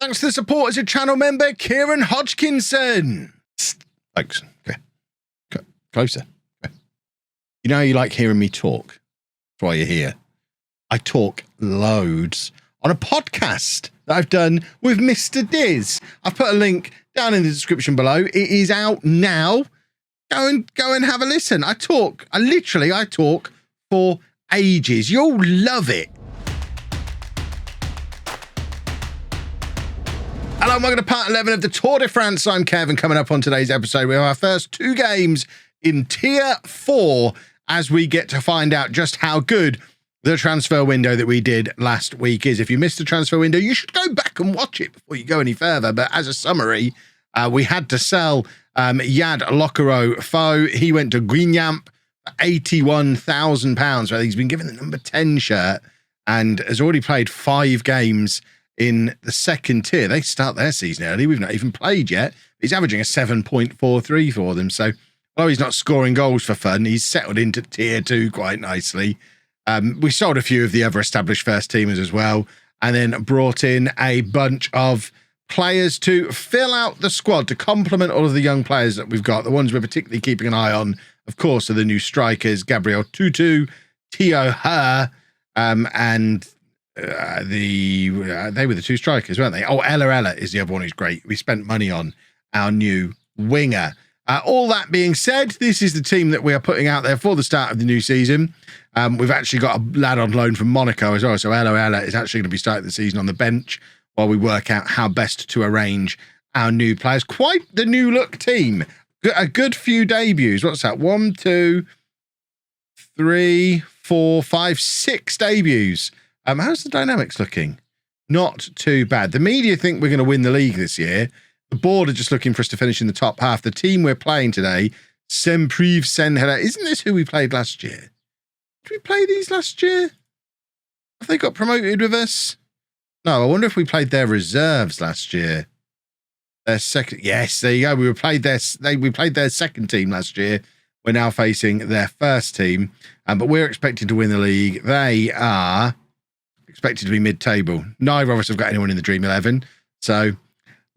Thanks to the support as a channel member, Kieran Hodgkinson. Folks, okay. Closer. Okay. You know how you like hearing me talk? That's why you're here. I talk loads on a podcast that I've done with Mr. Diz. I've put a link down in the description below. It is out now. Go and have a listen. I talk for ages. You'll love it. Hello, welcome to part 11 of the Tour de France. I'm Kevin. Coming up on today's episode, we have our first two games in Tier 4 as we get to find out just how good the transfer window that we did last week is. If you missed the transfer window, you should go back and watch it before you go any further. But as a summary, we had to sell Yad Lokero-Fo. He went to Guingamp for £81,000. Well, he's been given the number 10 shirt and has already played 5 games in the second tier. They start their season early. We've not even played yet. He's averaging a 7.43 for them. So, although he's not scoring goals for fun, he's settled into tier 2 quite nicely. We sold a few of the other established first teamers as well, and then brought in a bunch of players to fill out the squad, to complement all of the young players that we've got. The ones we're particularly keeping an eye on, of course, are the new strikers, Gabriel Tutu, Theo Her, and they were the two strikers, weren't they? Oh, Ella is the other one who's great. We spent money on our new winger. All that being said, this is the team that we are putting out there for the start of the new season. We've actually got a lad on loan from Monaco as well, so Ella is actually going to be starting the season on the bench while we work out how best to arrange our new players. Quite the new look team. A good few debuts. What's that? 1, 2, 3, 4, 5, 6 debuts. How's the dynamics looking? Not too bad. The media think we're going to win the league this year. The board are just looking for us to finish in the top half. The team we're playing today, Semprive Senhera. Isn't this who we played last year? Did we play these last year? Have they got promoted with us? No, I wonder if we played their reserves last year. Their second, yes, there you go. We played their second team last year. We're now facing their first team, but we're expecting to win the league. They are expected to be mid-table. Neither of us have got anyone in the Dream 11, so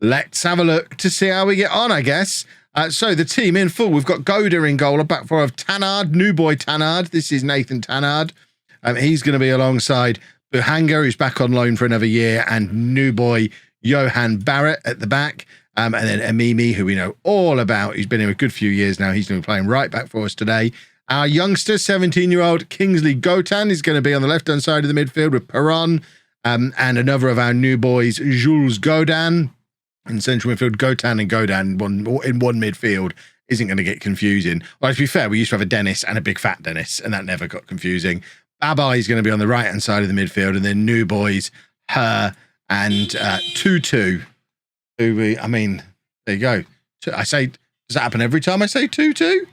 let's have a look to see how we get on, I guess. So the team in full, we've got Goda in goal, a back four of Tannard, new boy Tannard. This is Nathan Tannard. He's going to be alongside Buhanga, who's back on loan for another year, and new boy Johan Barrett at the back. And then Amimi, who we know all about. He's been here a good few years now. He's going to be playing right back for us today. Our youngster, 17-year-old Kingsley Gotan, is going to be on the left-hand side of the midfield with Perron, and another of our new boys, Jules Godin. In central midfield, Gotan and Godin in one midfield isn't going to get confusing. Well, to be fair, we used to have a Dennis and a big fat Dennis, and that never got confusing. Babai is going to be on the right-hand side of the midfield, and then new boys, Her and Tutu. There you go. I say, does that happen every time I say Tutu?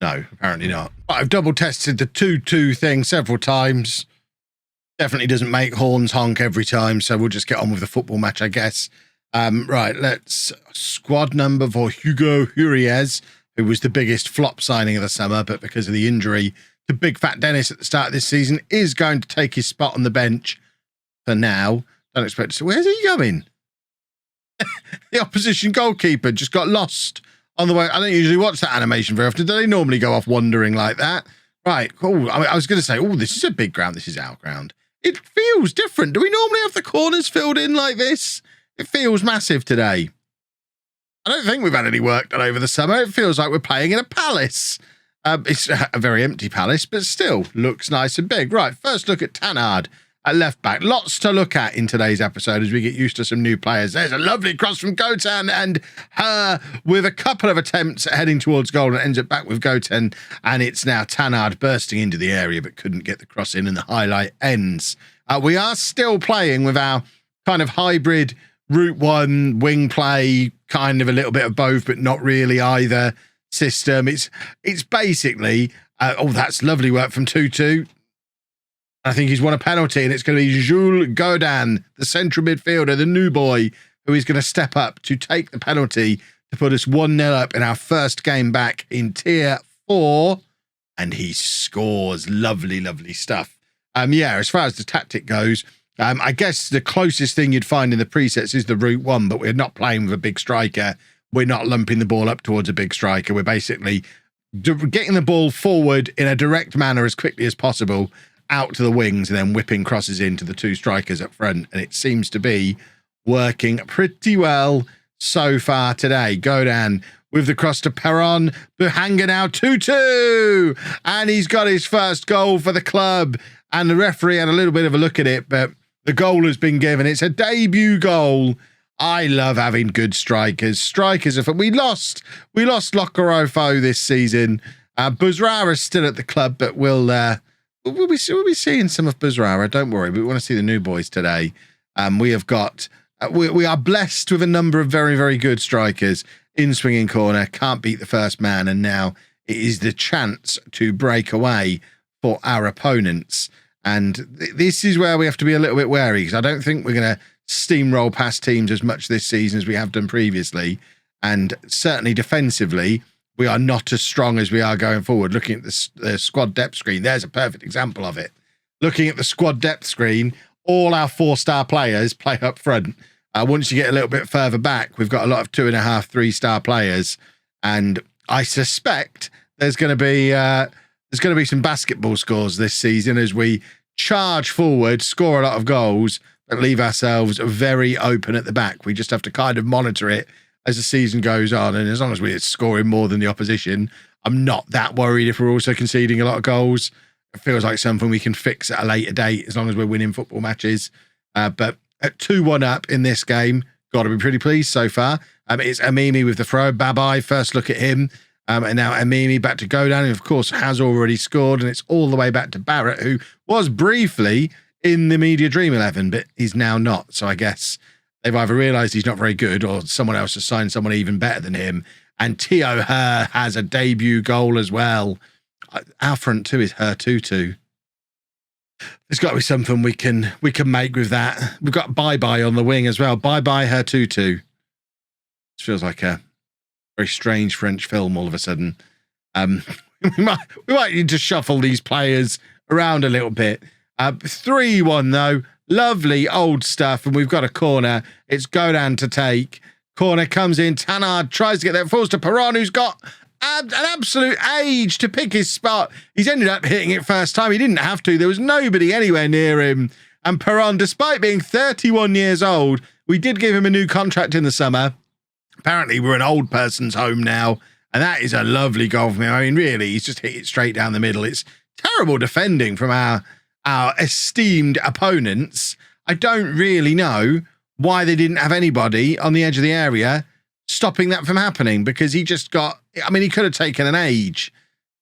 No, apparently not. But I've double tested the 2-2 thing several times. Definitely doesn't make horns honk every time, so we'll just get on with the football match, I guess. Right, let's squad number for Hugo Huriez, who was the biggest flop signing of the summer, but because of the injury to Big Fat Dennis at the start of this season, is going to take his spot on the bench for now. Don't expect to see. Where's he going? The opposition goalkeeper just got lost on the way. I don't usually watch that animation very often. Do they normally go off wandering like that? Right, cool. I was going to say, oh, this is a big ground. This is our ground. It feels different. Do we normally have the corners filled in like this? It feels massive today. I don't think we've had any work done over the summer. It feels like we're playing in a palace. It's a very empty palace, but still looks nice and big. Right, first look at Tannard at left back. Lots to look at in today's episode as we get used to some new players. There's a lovely cross from Gotan, and Her with a couple of attempts at heading towards goal, and ends up back with Gotan, and it's now Tannard bursting into the area but couldn't get the cross in, and the highlight ends. We are still playing with our kind of hybrid Route 1 wing play, kind of a little bit of both but not really either system. It's basically that's lovely work from Tutu. I think he's won a penalty, and it's going to be Jules Godin, the central midfielder, the new boy, who is going to step up to take the penalty to put us 1-0 up in our first game back in Tier 4. And he scores. Lovely, lovely stuff. As far as the tactic goes, I guess the closest thing you'd find in the presets is the route one, but we're not playing with a big striker. We're not lumping the ball up towards a big striker. We're basically getting the ball forward in a direct manner as quickly as possible out to the wings and then whipping crosses into the two strikers up front. And it seems to be working pretty well so far today. Godin with the cross to Perron. Buhanga now 2-2. And he's got his first goal for the club. And the referee had a little bit of a look at it, but the goal has been given. It's a debut goal. I love having good strikers. Strikers are fun. We lost Lokorofo this season. Buzrara is still at the club, but we'll be seeing some of Buzrara. Don't worry, we want to see the new boys today. We have got we are blessed with a number of very, very good strikers in swinging corner. Can't beat the first man, and now it is the chance to break away for our opponents. And this is where we have to be a little bit wary, because I don't think we're going to steamroll past teams as much this season as we have done previously. And certainly defensively, we are not as strong as we are going forward. Looking at the squad depth screen, there's a perfect example of it. Looking at the squad depth screen, all our 4-star players play up front. Once you get a little bit further back, we've got a lot of 2.5, 3-star players. And I suspect there's going to be some basketball scores this season as we charge forward, score a lot of goals, but leave ourselves very open at the back. We just have to kind of monitor it as the season goes on. And as long as we're scoring more than the opposition, I'm not that worried if we're also conceding a lot of goals. It feels like something we can fix at a later date as long as we're winning football matches. But at 2-1 up in this game, got to be pretty pleased so far. It's Amimi with the throw. Babai, first look at him. And now Amimi back to Godin, who of course has already scored. And it's all the way back to Barrett, who was briefly in the Media Dream 11, but he's now not. So I guess they've either realised he's not very good or someone else has signed someone even better than him. And Tio Her has a debut goal as well. Our front two is Her 2-2. There's got to be something we can make with that. We've got Bye-Bye on the wing as well. Bye-Bye Her 2-2. This feels like a very strange French film all of a sudden. We might need to shuffle these players around a little bit. 3-1 though. Lovely old stuff. And we've got a corner. It's Godin to take. Corner comes in. Tanard tries to get there. Falls to Perron, who's got an absolute age to pick his spot. He's ended up hitting it first time. He didn't have to. There was nobody anywhere near him. And Perron, despite being 31 years old, we did give him a new contract in the summer. Apparently, we're an old person's home now. And that is a lovely goal from him. I mean, really, he's just hit it straight down the middle. It's terrible defending from our esteemed opponents. I don't really know why they didn't have anybody on the edge of the area stopping that from happening, because he just got, I mean, he could have taken an age.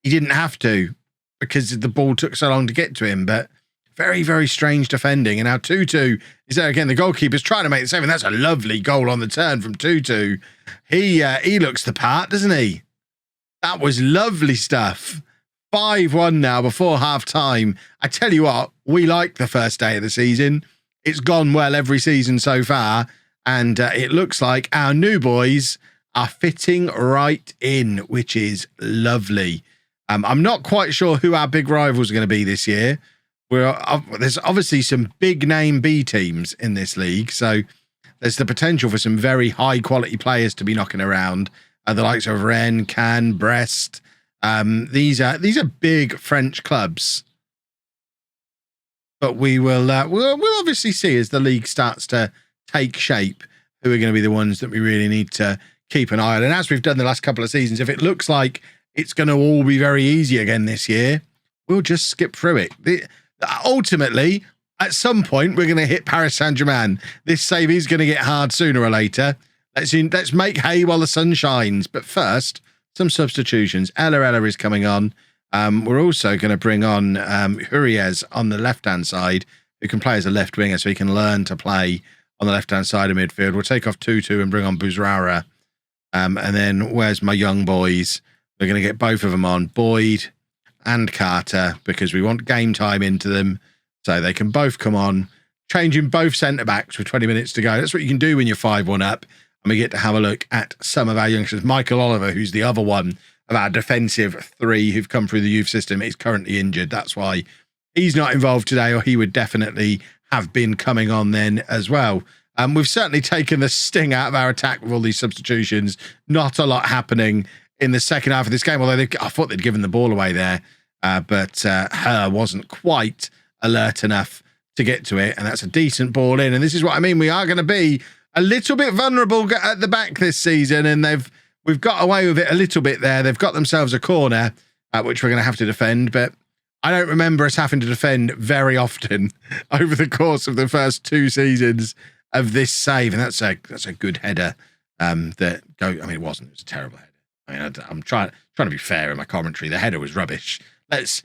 He didn't have to because the ball took so long to get to him, but very, very strange defending. And now 2-2 is there again. The goalkeeper's trying to make the save, and that's a lovely goal on the turn from 2-2. He looks the part, doesn't he? That was lovely stuff. 5-1 now before half-time. I tell you what, we like the first day of the season. It's gone well every season so far, and it looks like our new boys are fitting right in, which is lovely. I'm not quite sure who our big rivals are going to be this year. There's obviously some big-name B teams in this league, so there's the potential for some very high-quality players to be knocking around. The likes of Rennes, Cannes, Brest. These are big French clubs, but we'll obviously see as the league starts to take shape who are going to be the ones that we really need to keep an eye on. And as we've done the last couple of seasons, if it looks like it's going to all be very easy again this year, we'll just skip through it. Ultimately, at some point, we're going to hit Paris Saint Germain. This save is going to get hard sooner or later. Let's make hay while the sun shines. But first, some substitutions. Ella is coming on. We're also going to bring on Huriez on the left-hand side, who can play as a left winger, so he can learn to play on the left-hand side of midfield. We'll take off 2-2 and bring on Buzrara. And then where's my young boys? We're going to get both of them on, Boyd and Carter, because we want game time into them, so they can both come on, changing both centre-backs with 20 minutes to go. That's what you can do when you're 5-1 up. And we get to have a look at some of our youngsters. Michael Oliver, who's the other one of our defensive three who've come through the youth system, is currently injured. That's why he's not involved today, or he would definitely have been coming on then as well. We've certainly taken the sting out of our attack with all these substitutions. Not a lot happening in the second half of this game, although I thought they'd given the ball away there, but Her wasn't quite alert enough to get to it, and that's a decent ball in. And this is what I mean. We are going to be a little bit vulnerable at the back this season, and we've got away with it a little bit there. They've got themselves a corner, which we're going to have to defend, but I don't remember us having to defend very often over the course of the first 2 seasons of this save, and that's a good header. It wasn't. It was a terrible header. I mean, I'm trying to be fair in my commentary. The header was rubbish. It's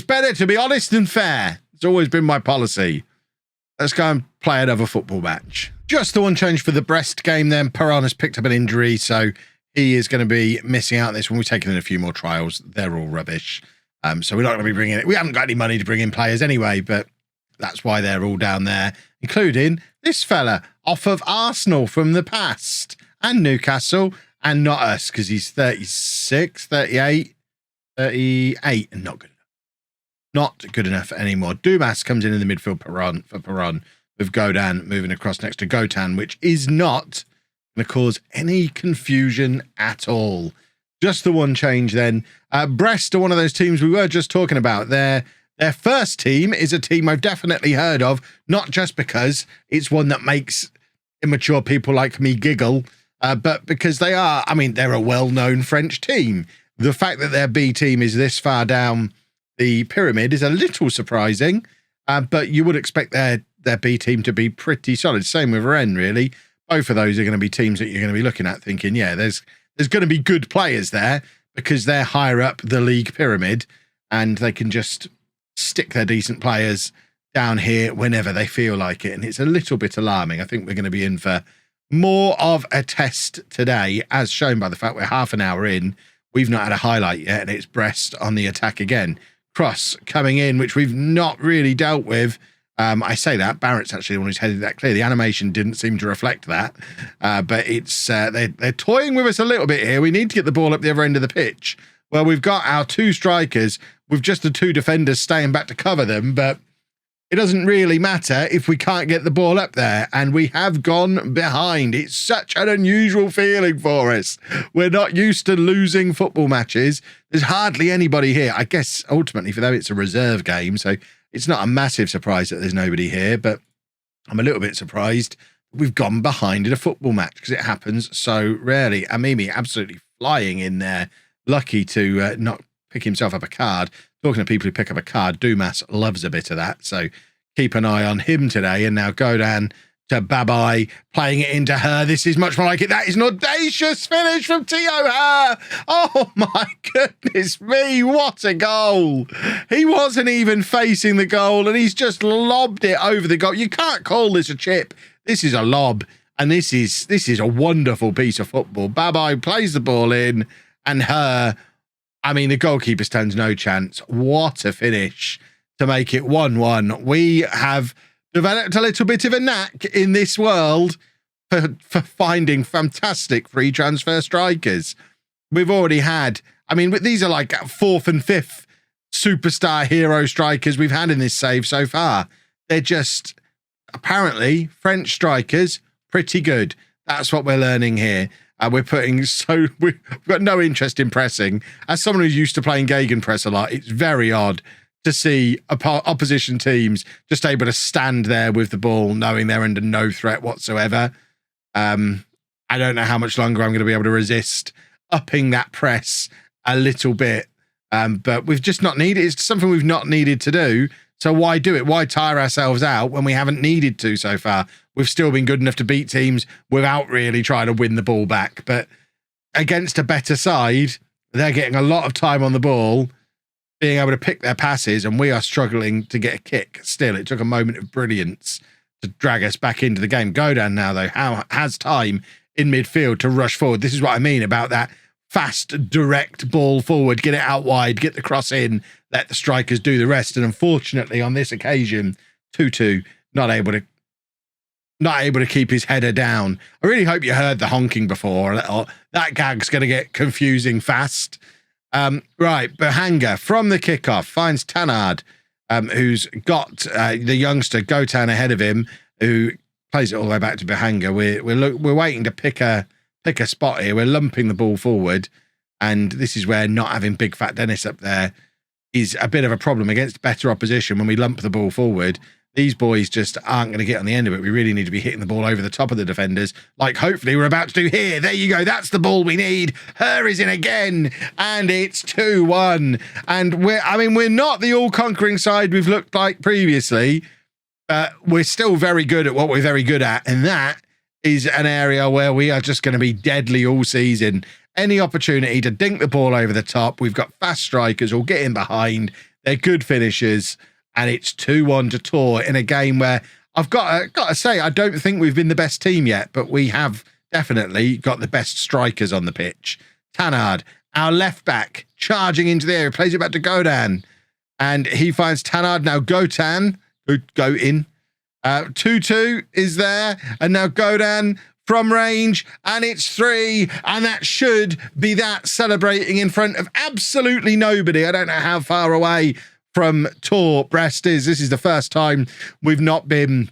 better to be honest than fair. It's always been my policy. Let's go and play another football match. Just the one change for the Brest game then. Perron has picked up an injury, so he is going to be missing out on this one. We've taken in a few more trials. They're all rubbish. So we're not going to be bringing it. We haven't got any money to bring in players anyway, but that's why they're all down there, including this fella off of Arsenal from the past and Newcastle, and not us because he's 36, 38, 38, and not good enough. Not good enough anymore. Dumas comes in the midfield for Perron, with Godin moving across next to Gotan, which is not going to cause any confusion at all. Just the one change then. Brest are one of those teams we were just talking about. Their first team is a team I've definitely heard of, not just because it's one that makes immature people like me giggle, but because they're a well-known French team. The fact that their B team is this far down the pyramid is a little surprising, but you would expect their B team to be pretty solid. Same with Rennes, really. Both of those are going to be teams that you're going to be looking at thinking, yeah, there's going to be good players there because they're higher up the league pyramid and they can just stick their decent players down here whenever they feel like it. And it's a little bit alarming. I think we're going to be in for more of a test today, as shown by the fact we're half an hour in. We've not had a highlight yet, and it's Brest on the attack again. Cross coming in, which we've not really dealt with. I say that Barrett's actually the one who's headed that clear. The animation didn't seem to reflect that, but it's they're toying with us a little bit here. We need to get the ball up the other end of the pitch. Well, we've got our 2 strikers with just the 2 defenders staying back to cover them, but it doesn't really matter if we can't get the ball up there, and we have gone behind. It's such an unusual feeling for us. We're not used to losing football matches. There's hardly anybody here. I guess ultimately for them it's a reserve game, so it's not a massive surprise that there's nobody here, but I'm a little bit surprised we've gone behind in a football match because it happens so rarely. Amimi absolutely flying in there, lucky to not pick himself up a card. Talking to people who pick up a card, Dumas loves a bit of that, so keep an eye on him today. And now Godin to Babai, playing it into Her. This is much more like it. That is an audacious finish from Theo Her. Oh my goodness me, what a goal. He wasn't even facing the goal and he's just lobbed it over the goal. You can't call this a chip. This is a lob, and this is a wonderful piece of football. Babai plays the ball in, and Her, the goalkeeper stands no chance. What a finish to make it 1-1. We have developed a little bit of a knack in this world for finding fantastic free transfer strikers. We've already had, these are like 4th and 5th superstar hero strikers we've had in this save so far. They're just, apparently, French strikers, pretty good. That's what we're learning here. We've got no interest in pressing. As someone who's used to playing gegenpress a lot, it's very odd to see opposition teams just able to stand there with the ball, knowing they're under no threat whatsoever. I don't know how much longer I'm going to be able to resist upping that press a little bit, but we've just not needed. It's something we've not needed to do. So why do it? Why tire ourselves out when we haven't needed to so far? We've still been good enough to beat teams without really trying to win the ball back. But against a better side, they're getting a lot of time on the ball, being able to pick their passes, and we are struggling to get a kick still. It took a moment of brilliance to drag us back into the game. Godin now, though, has time in midfield to rush forward. This is what I mean about that fast, direct ball forward, get it out wide, get the cross in, let the strikers do the rest. And unfortunately, on this occasion, Tutu not able to keep his header down. I really hope you heard the honking before. That gag's going to get confusing fast. Right, Bahanga from the kickoff finds Tanard. who's got the youngster Gotan ahead of him, who plays it all the way back to Bahanga. We're waiting to pick a spot here. We're lumping the ball forward, and this is where not having big fat Dennis up there is a bit of a problem against better opposition. When we lump the ball forward, these boys just aren't going to get on the end of it. We really need to be hitting the ball over the top of the defenders, like hopefully we're about to do here. There you go. That's the ball we need. Her is in again, and it's 2-1. And we're not the all-conquering side we've looked like previously. We're still very good at what we're very good at, and that is an area where we are just going to be deadly all season. Any opportunity to dink the ball over the top. We've got fast strikers who'll get in behind. They're good finishers. And it's 2-1 to Tor in a game where I've got to say, I don't think we've been the best team yet, but we have definitely got the best strikers on the pitch. Tanard, our left back, charging into the area, plays it back to Godan. And he finds Tanard. Now Gotan, go in. 2-2 is there. And now Godan from range, and it's 3, and that should be that, celebrating in front of absolutely nobody. I don't know how far away from Tor Brest is. This is the first time we've not been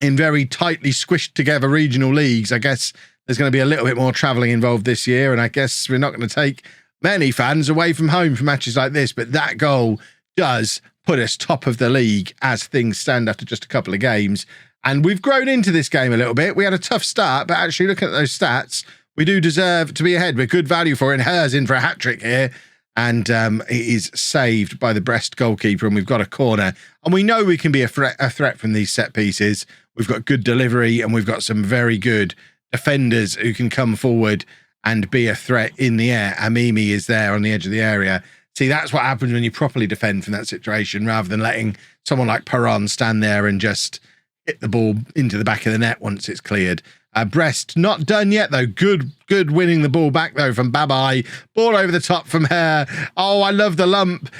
in very tightly squished together regional leagues. I guess there's going to be a little bit more travelling involved this year, and I guess we're not going to take many fans away from home for matches like this, but that goal does put us top of the league as things stand after just a couple of games. And we've grown into this game a little bit. We had a tough start, but actually looking at those stats, we do deserve to be ahead. We're good value for it, and Her's in for a hat-trick here. And it is saved by the Brest goalkeeper, and we've got a corner. And we know we can be a threat from these set pieces. We've got good delivery, and we've got some very good defenders who can come forward and be a threat in the air. Amimi is there on the edge of the area. See, that's what happens when you properly defend from that situation, rather than letting someone like Perron stand there and just hit the ball into the back of the net once it's cleared. Brest not done yet though. Good winning the ball back though from Babai. Ball over the top from Her. Oh, I love the lump.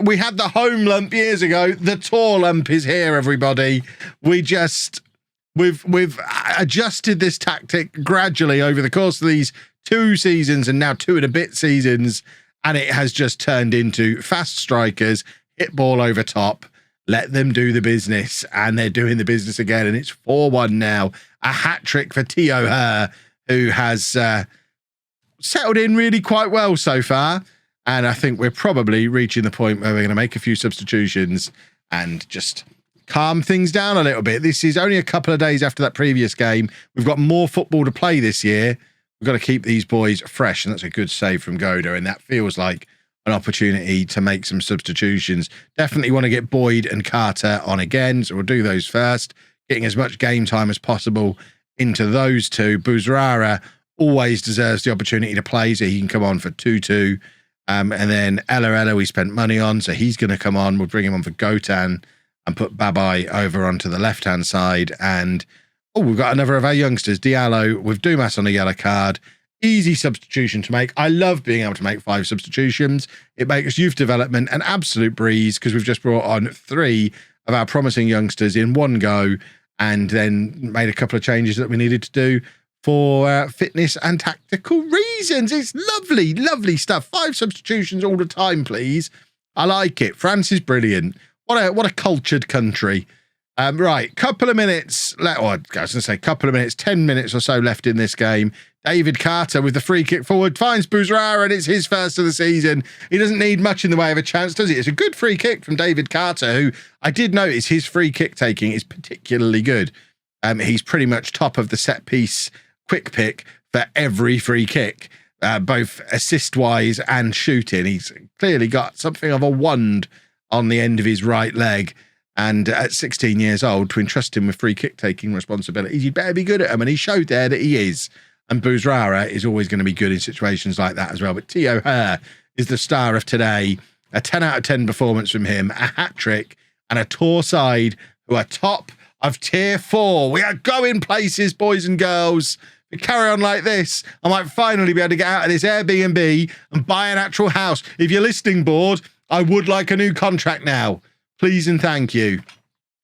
We had the home lump years ago. The Tor lump is here, everybody. We've adjusted this tactic gradually over the course of these 2 seasons, and now 2 and a bit seasons, and it has just turned into fast strikers, hit ball over top, let them do the business, and they're doing the business again, and it's 4-1 now. A hat-trick for Theo Her, who has settled in really quite well so far, and I think we're probably reaching the point where we're going to make a few substitutions and just calm things down a little bit. This is only a couple of days after that previous game. We've got more football to play this year. We've got to keep these boys fresh, and that's a good save from Goda, and that feels like an opportunity to make some substitutions. Definitely want to get Boyd and Carter on again, so we'll do those first, getting as much game time as possible into those two. Bouzrara always deserves the opportunity to play, so he can come on for 2-2. And then Ella we spent money on, so he's going to come on. We'll bring him on for Gotan and put Babai over onto the left-hand side. And, we've got another of our youngsters, Diallo, with Dumas on a yellow card. Easy substitution to make. I love being able to make 5 substitutions. It makes youth development an absolute breeze, because we've just brought on 3 of our promising youngsters in one go, and then made a couple of changes that we needed to do for fitness and tactical reasons. It's lovely, lovely stuff. 5 substitutions all the time, please. I like it. France is brilliant. What a cultured country. Right, couple of minutes. I was going to say couple of minutes, 10 minutes or so left in this game. David Carter with the free kick forward finds Bouzrara, and it's his first of the season. He doesn't need much in the way of a chance, does he? It's a good free kick from David Carter, who I did notice his free kick taking is particularly good. He's pretty much top of the set piece quick pick for every free kick, both assist-wise and shooting. He's clearly got something of a wand on the end of his right leg. And at 16 years old, to entrust him with free kick taking responsibilities, you'd better be good at them. And he showed there that he is. And Bouzrara is always going to be good in situations like that as well. But Theo Her is the star of today. A 10 out of 10 performance from him, a hat-trick, and a Tor side who are top of tier 4. We are going places, boys and girls. If we carry on like this, I might finally be able to get out of this Airbnb and buy an actual house. If you're listening, board, I would like a new contract now. Please and thank you.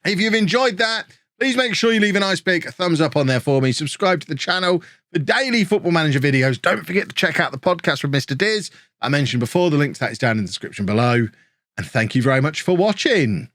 If you've enjoyed that, please make sure you leave a nice big thumbs up on there for me. Subscribe to the channel for daily Football Manager videos. Don't forget to check out the podcast with Mr. Diz. I mentioned before, the link to that is down in the description below. and thank you very much for watching.